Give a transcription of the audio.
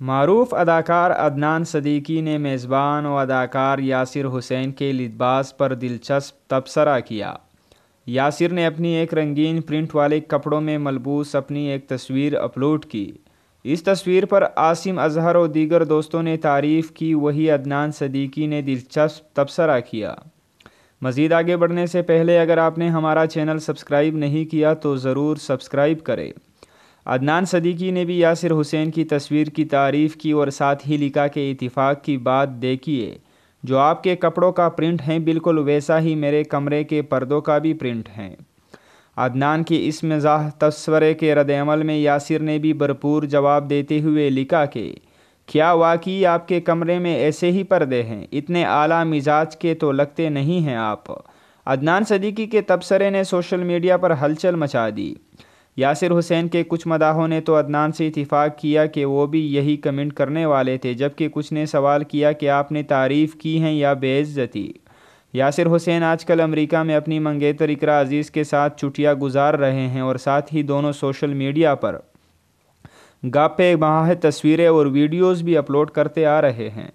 معروف اداکار عدنان صدیقی نے میزبان و اداکار یاسر حسین کے لباس پر دلچسپ تبصرہ کیا۔ یاسر نے اپنی ایک رنگین پرنٹ والے کپڑوں میں ملبوس اپنی ایک تصویر اپلوڈ کی۔ اس تصویر پر عاصم اظہر و دیگر دوستوں نے تعریف کی، وہیں عدنان صدیقی نے دلچسپ تبصرہ کیا۔ مزید آگے بڑھنے سے پہلے اگر آپ نے ہمارا چینل سبسکرائب نہیں کیا تو ضرور سبسکرائب کریں۔ عدنان صدیقی نے بھی یاسر حسین کی تصویر کی تعریف کی اور ساتھ ہی لکھا کہ اتفاق کی بات دیکھیے، جو آپ کے کپڑوں کا پرنٹ ہے بالکل ویسا ہی میرے کمرے کے پردوں کا بھی پرنٹ ہے۔ عدنان کی اس مزاح تبصرے کے رد عمل میں یاسر نے بھی بھرپور جواب دیتے ہوئے لکھا کہ کیا واقعی آپ کے کمرے میں ایسے ہی پردے ہیں؟ اتنے اعلیٰ مزاج کے تو لگتے نہیں ہیں آپ۔ عدنان صدیقی کے تبصرے نے سوشل میڈیا پر ہلچل مچا دی۔ یاسر حسین کے کچھ مداحوں نے تو عدنان سے اتفاق کیا کہ وہ بھی یہی کمنٹ کرنے والے تھے، جبکہ کچھ نے سوال کیا کہ آپ نے تعریف کی ہے یا بے عزتی۔ یاسر حسین آج کل امریکہ میں اپنی منگیتر اقرا عزیز کے ساتھ چھٹیاں گزار رہے ہیں اور ساتھ ہی دونوں سوشل میڈیا پر گپ ماہ تصویریں اور ویڈیوز بھی اپلوڈ کرتے آ رہے ہیں۔